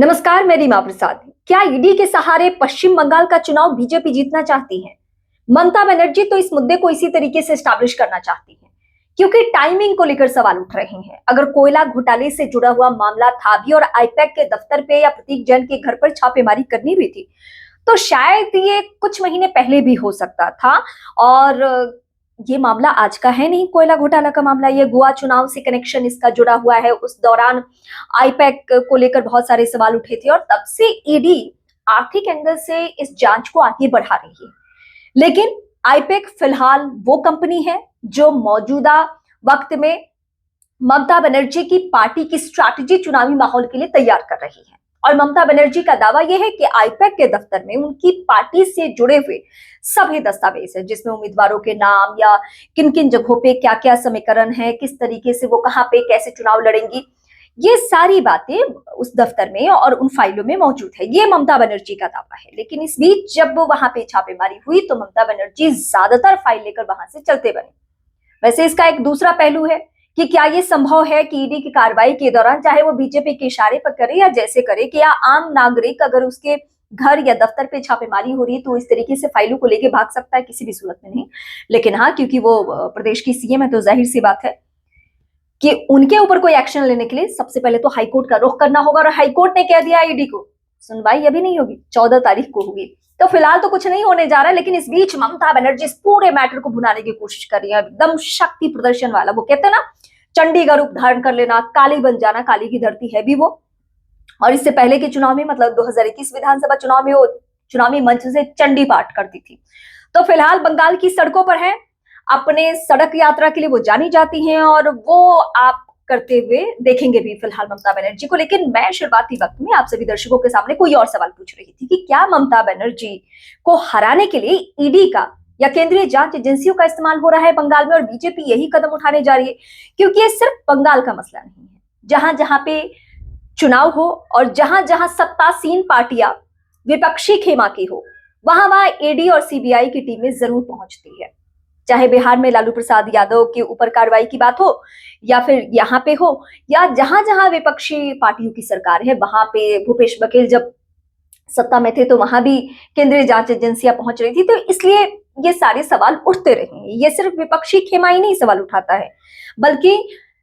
नमस्कार, मैं रीमा प्रसाद। क्या ईडी के सहारे पश्चिम बंगाल का चुनाव बीजेपी जीतना चाहती है? ममता बनर्जी तो इस मुद्दे को इसी तरीके से स्टैब्लिश करना चाहती है, क्योंकि टाइमिंग को लेकर सवाल उठ रहे हैं। अगर कोयला घोटाले से जुड़ा हुआ मामला था भी और आईपैक के दफ्तर पे या प्रतीक जैन के घर पर छापेमारी करनी भी थी, तो शायद ये कुछ महीने पहले भी हो सकता था। और ये मामला आज का है नहीं, कोयला घोटाला का मामला। ये गोवा चुनाव से कनेक्शन इसका जुड़ा हुआ है। उस दौरान आईपैक को लेकर बहुत सारे सवाल उठे थे और तब से ईडी आर्थिक एंगल से इस जांच को आगे बढ़ा रही है। लेकिन आईपैक फिलहाल वो कंपनी है जो मौजूदा वक्त में ममता बनर्जी की पार्टी की स्ट्रैटेजी चुनावी माहौल के लिए तैयार कर रही है। और ममता बनर्जी का दावा यह है कि आईपैक के दफ्तर में उनकी पार्टी से जुड़े हुए सभी दस्तावेज है, जिसमें उम्मीदवारों के नाम या किन किन जगहों पे क्या क्या समीकरण है, किस तरीके से वो कहां पे कैसे चुनाव लड़ेंगी, ये सारी बातें उस दफ्तर में और उन फाइलों में मौजूद है। ये ममता बनर्जी का दावा है। लेकिन इस बीच जब वहां पे छापेमारी हुई तो ममता बनर्जी ज्यादातर फाइल लेकर वहां से चलते बने। वैसे इसका एक दूसरा पहलू है कि क्या ये संभव है कि ईडी की कार्रवाई के दौरान, चाहे वो बीजेपी के इशारे पर करे या जैसे करे, कि या आम नागरिक अगर उसके घर या दफ्तर पे छापेमारी हो रही है तो इस तरीके से फाइलों को लेके भाग सकता है? किसी भी सूरत में नहीं। लेकिन हाँ, क्योंकि वो प्रदेश की सीएम है तो जाहिर सी बात है कि उनके ऊपर कोई एक्शन लेने के लिए सबसे पहले तो हाईकोर्ट का रुख करना होगा। और हाईकोर्ट ने कह दिया ईडी को सुनवाई अभी नहीं होगी, 14 तारीख को होगी। तो फिलहाल तो कुछ नहीं होने जा रहा है। लेकिन इस बीच ममता बनर्जी इस पूरे मैटर को भुनाने की कोशिश कर रही है, एकदम शक्ति प्रदर्शन वाला। वो कहते हैं ना, चंडी का रूप धारण कर लेना, काली बन जाना। काली की धरती है भी वो। और इससे पहले के चुनाव में, मतलब 2021 विधानसभा चुनाव में, वो चुनावी मंच से चंडी पाठ करती थी। तो फिलहाल बंगाल की सड़कों पर है, अपने सड़क यात्रा के लिए वो जानी जाती हैं और वो आप करते हुए देखेंगे भी फिलहाल ममता बनर्जी को। लेकिन मैं शुरुआती वक्त में आप सभी दर्शकों के सामने कोई और सवाल पूछ रही थी कि क्या ममता बनर्जी को हराने के लिए ईडी का या केंद्रीय जांच एजेंसियों का इस्तेमाल हो रहा है बंगाल में, और बीजेपी यही कदम उठाने जा रही है? क्योंकि ये सिर्फ बंगाल का मसला नहीं है। जहां जहां पे चुनाव हो और जहां जहां सत्तासीन पार्टियां विपक्षी खेमा की हो, वहां वहां ईडी और सीबीआई की टीमें जरूर पहुंचती है। चाहे बिहार में लालू प्रसाद यादव के ऊपर कार्रवाई की बात हो, या फिर यहाँ पे हो, या जहां जहां विपक्षी पार्टियों की सरकार है, वहां पे भूपेश बघेल जब सत्ता में थे तो वहां भी केंद्रीय जांच एजेंसियां पहुंच रही थी। तो इसलिए ये सारे सवाल उठते रहे। ये सिर्फ विपक्षी खेमा ही नहीं सवाल उठाता है, बल्कि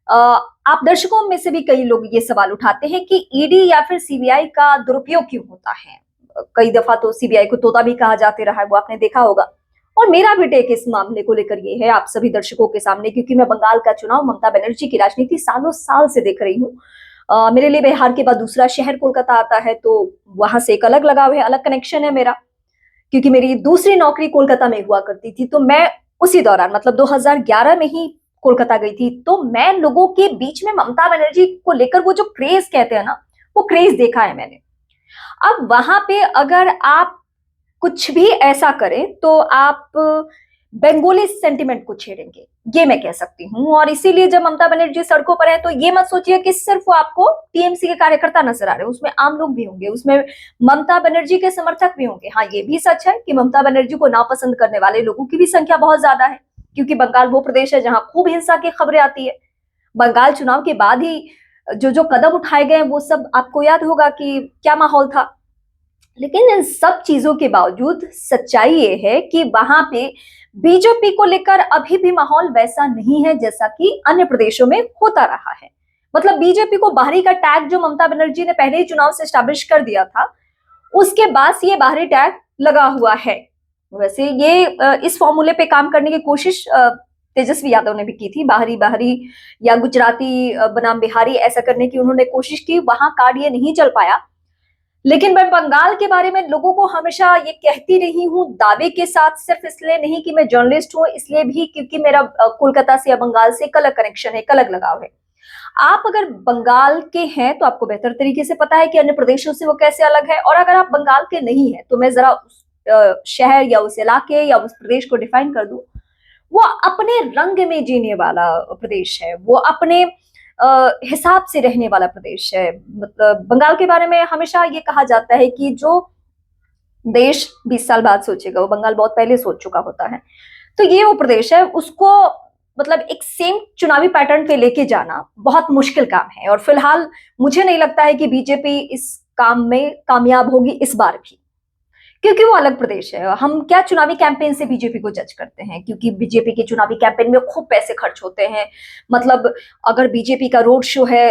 आप दर्शकों में से भी कई लोग ये सवाल उठाते हैं कि ईडी या फिर सीबीआई का दुरुपयोग क्यों होता है। कई दफा तो सीबीआई को तोता भी कहा जाते रहा है, वो आपने देखा होगा। और मेरा भी टेक इस मामले को लेकर ये है आप सभी दर्शकों के सामने, क्योंकि मैं बंगाल का चुनाव, ममता बनर्जी की राजनीति सालों साल से देख रही हूँ। मेरे लिए बिहार के बाद दूसरा शहर कोलकाता आता है, तो वहां से एक अलग लगाव है, अलग कनेक्शन है मेरा, क्योंकि मेरी दूसरी नौकरी कोलकाता में हुआ करती थी। तो मैं उसी दौरान, मतलब 2011 में ही कोलकाता गई थी। तो मैं लोगों के बीच में ममता बनर्जी को लेकर वो जो क्रेज कहते हैं ना, वो क्रेज देखा है मैंने। अब वहां पे अगर आप कुछ भी ऐसा करें तो आप बंगाली सेंटिमेंट को छेड़ेंगे, ये मैं कह सकती हूँ। और इसीलिए जब ममता बनर्जी सड़कों पर है तो ये मत सोचिए कि सिर्फ वो आपको टीएमसी के कार्यकर्ता नजर आ रहे हैं, उसमें आम लोग भी होंगे, उसमें ममता बनर्जी के समर्थक भी होंगे। हाँ, ये भी सच है कि ममता बनर्जी को नापसंद करने वाले लोगों की भी संख्या बहुत ज्यादा है, क्योंकि बंगाल वो प्रदेश है जहां खूब हिंसा की खबरें आती है। बंगाल चुनाव के बाद ही जो जो कदम उठाए गए वो सब आपको याद होगा कि क्या माहौल था। लेकिन इन सब चीजों के बावजूद सच्चाई ये है कि वहां पे बीजेपी को लेकर अभी भी माहौल वैसा नहीं है जैसा कि अन्य प्रदेशों में होता रहा है। मतलब बीजेपी को बाहरी का टैग जो ममता बनर्जी ने पहले ही चुनाव से स्टैब्लिश कर दिया था, उसके बाद से ये बाहरी टैग लगा हुआ है। वैसे ये इस फॉर्मूले पे काम करने की कोशिश तेजस्वी यादव ने भी की थी, बाहरी बाहरी या गुजराती बनाम बिहारी ऐसा करने की उन्होंने कोशिश की। वहां कार्ड ये नहीं चल पाया। लेकिन मैं बंगाल के बारे में लोगों को हमेशा ये कहती रही हूँ दावे के साथ, सिर्फ इसलिए नहीं कि मैं जर्नलिस्ट हूँ, इसलिए भी क्योंकि मेरा कोलकाता से या बंगाल से एक अलग कनेक्शन है, एक अलग लगाव है। आप अगर बंगाल के हैं तो आपको बेहतर तरीके से पता है कि अन्य प्रदेशों से वो कैसे अलग है। और अगर आप बंगाल के नहीं है तो मैं जरा उस शहर या उस इलाके या उस प्रदेश को डिफाइन कर दूं। वो अपने रंग में जीने वाला प्रदेश है, वो अपने हिसाब से रहने वाला प्रदेश है। मतलब बंगाल के बारे में हमेशा ये कहा जाता है कि जो देश 20 साल बाद सोचेगा वो बंगाल बहुत पहले सोच चुका होता है। तो ये वो प्रदेश है, उसको मतलब एक सेम चुनावी पैटर्न पे लेके जाना बहुत मुश्किल काम है। और फिलहाल मुझे नहीं लगता है कि बीजेपी इस काम में कामयाब होगी इस बार भी, क्योंकि वो अलग प्रदेश है। हम क्या चुनावी कैंपेन से बीजेपी को जज करते हैं, क्योंकि बीजेपी के चुनावी कैंपेन में खूब पैसे खर्च होते हैं। मतलब अगर बीजेपी का रोड शो है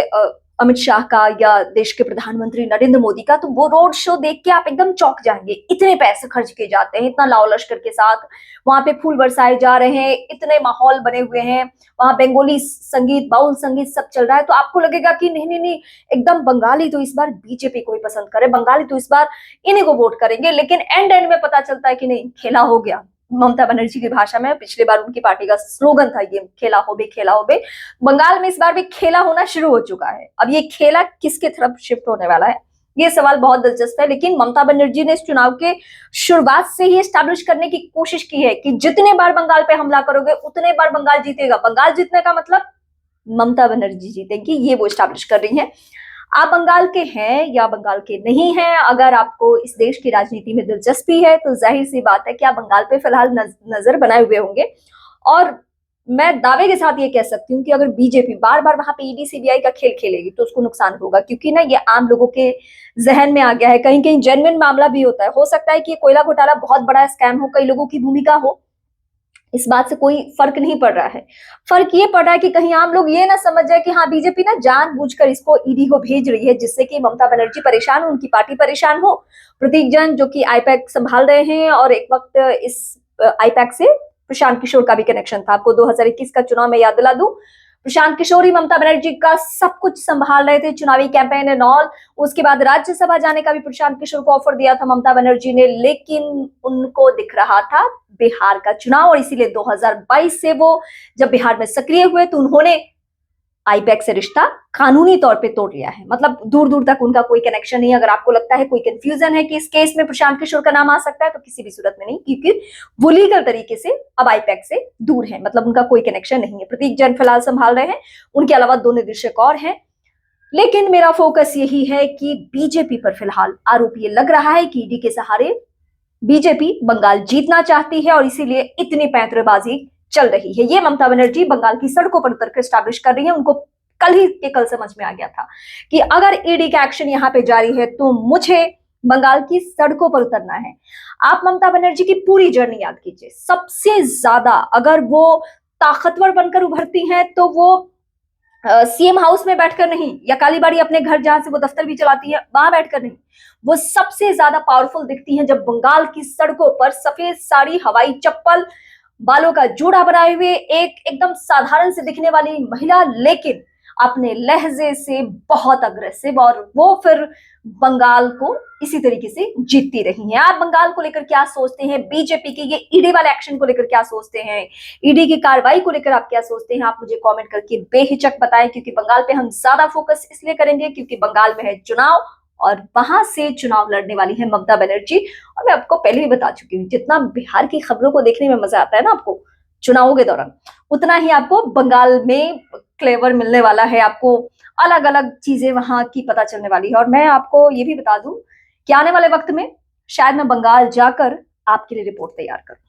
अमित शाह का या देश के प्रधानमंत्री नरेंद्र मोदी का, तो वो रोड शो देख के आप एकदम चौंक जाएंगे। इतने पैसे खर्च किए जाते हैं, इतना लाव लश्कर के साथ वहां पे फूल बरसाए जा रहे हैं, इतने माहौल बने हुए हैं, वहां बंगाली संगीत, बाउल संगीत सब चल रहा है। तो आपको लगेगा कि नहीं नहीं नहीं, एकदम बंगाली तो इस बार बीजेपी को ही पसंद करे, बंगाली तो इस बार इन्हीं को वोट करेंगे। लेकिन एंड एंड में पता चलता है कि नहीं, खेला हो गया। ममता बनर्जी की भाषा में पिछली बार उनकी पार्टी का स्लोगन था ये, खेला हो बे, खेला हो बे। बंगाल में इस बार भी खेला होना शुरू हो चुका है। अब ये खेला किसके तरफ शिफ्ट होने वाला है, ये सवाल बहुत दिलचस्प है। लेकिन ममता बनर्जी ने इस चुनाव के शुरुआत से ही एस्टैब्लिश करने की कोशिश की है कि जितने बार बंगाल पे हमला करोगे उतने बार बंगाल जीतेगा। बंगाल जीतने का मतलब ममता बनर्जी जीतेंगी, ये वो एस्टैब्लिश कर रही है। आप बंगाल के हैं या बंगाल के नहीं हैं, अगर आपको इस देश की राजनीति में दिलचस्पी है तो जाहिर सी बात है कि आप बंगाल पे फिलहाल नजर बनाए हुए होंगे। और मैं दावे के साथ ये कह सकती हूँ कि अगर बीजेपी बार बार वहां पे ईडी सीबीआई का खेल खेलेगी तो उसको नुकसान होगा, क्योंकि ना ये आम लोगों के जहन में आ गया है। कहीं कहीं जेन्युइन मामला भी होता है, हो सकता है कि कोयला घोटाला बहुत बड़ा स्कैम हो, कई लोगों की भूमिका हो, इस बात से कोई फर्क नहीं पड़ रहा है। फर्क ये पड़ रहा है कि कहीं आम लोग ये ना समझ जाए कि हाँ, बीजेपी ना जानबूझकर इसको ईडी को भेज रही है, जिससे कि ममता बनर्जी परेशान हो, उनकी पार्टी परेशान हो। प्रतीक जैन जो कि आईपैक संभाल रहे हैं, और एक वक्त इस आईपैक से प्रशांत किशोर का भी कनेक्शन था। आपको 2021 का चुनाव में याद दिला दूं, प्रशांत किशोर ही ममता बनर्जी का सब कुछ संभाल रहे थे, चुनावी कैंपेन एंड ऑल। उसके बाद राज्यसभा जाने का भी प्रशांत किशोर को ऑफर दिया था ममता बनर्जी ने, लेकिन उनको दिख रहा था बिहार का चुनाव, और इसीलिए 2022 से वो जब बिहार में सक्रिय हुए तो उन्होंने आईपैक से रिश्ता कानूनी तौर पे तोड़ लिया है। मतलब दूर दूर तक उनका कोई कनेक्शन नहीं। अगर आपको लगता है, कोई कंफ्यूजन है कि इस केस में प्रशांत किशोर का नाम आ सकता है, तो किसी भी सूरत में नहीं, क्योंकि वो लीगल तरीके से अब आईपैक से दूर है। मतलब उनका कोई कनेक्शन नहीं है। प्रतीक जैन फिलहाल संभाल रहे हैं, उनके अलावा 2 निदेशक और हैं। लेकिन मेरा फोकस यही है कि बीजेपी पर फिलहाल आरोप ये लग रहा है कि ईडी के सहारे बीजेपी बंगाल जीतना चाहती है, और इसीलिए इतनी पैंतरेबाजी चल रही है। ये ममता बनर्जी बंगाल की सड़कों पर उतरकर स्टैब्लिश कर रही है। उनको कल ही के कल समझ में आ गया था कि अगर ईडी का एक्शन यहां पे जारी है तो मुझे बंगाल की सड़कों पर उतरना है। आप ममता बनर्जी की पूरी जर्नी याद कीजिए। सबसे ज्यादा अगर वो ताकतवर बनकर उभरती हैं तो वो सीएम हाउस में बैठकर नहीं, या कालीबाड़ी अपने घर जहां से वो दफ्तर भी चलाती है वहां बैठकर नहीं, वो सबसे ज्यादा पावरफुल दिखती हैं जब बंगाल की सड़कों पर सफेद साड़ी, हवाई चप्पल, बालों का जूड़ा बनाए हुए एक एकदम साधारण से दिखने वाली महिला, लेकिन अपने लहजे से बहुत अग्रेसिव, और वो फिर बंगाल को इसी तरीके से जीतती रही हैं। आप बंगाल को लेकर क्या सोचते हैं, बीजेपी के ये ईडी वाले एक्शन को लेकर क्या सोचते हैं, ईडी की कार्रवाई को लेकर आप क्या सोचते हैं, आप मुझे कमेंट करके बेहिचक बताएं। क्योंकि बंगाल पे हम ज्यादा फोकस इसलिए करेंगे क्योंकि बंगाल में है चुनाव, और वहां से चुनाव लड़ने वाली है ममता बनर्जी। और मैं आपको पहले ही बता चुकी हूँ, जितना बिहार की खबरों को देखने में मजा आता है ना आपको चुनावों के दौरान, उतना ही आपको बंगाल में क्लेवर मिलने वाला है। आपको अलग अलग चीजें वहां की पता चलने वाली है। और मैं आपको ये भी बता दूं कि आने वाले वक्त में शायद मैं बंगाल जाकर आपके लिए रिपोर्ट तैयार करूं।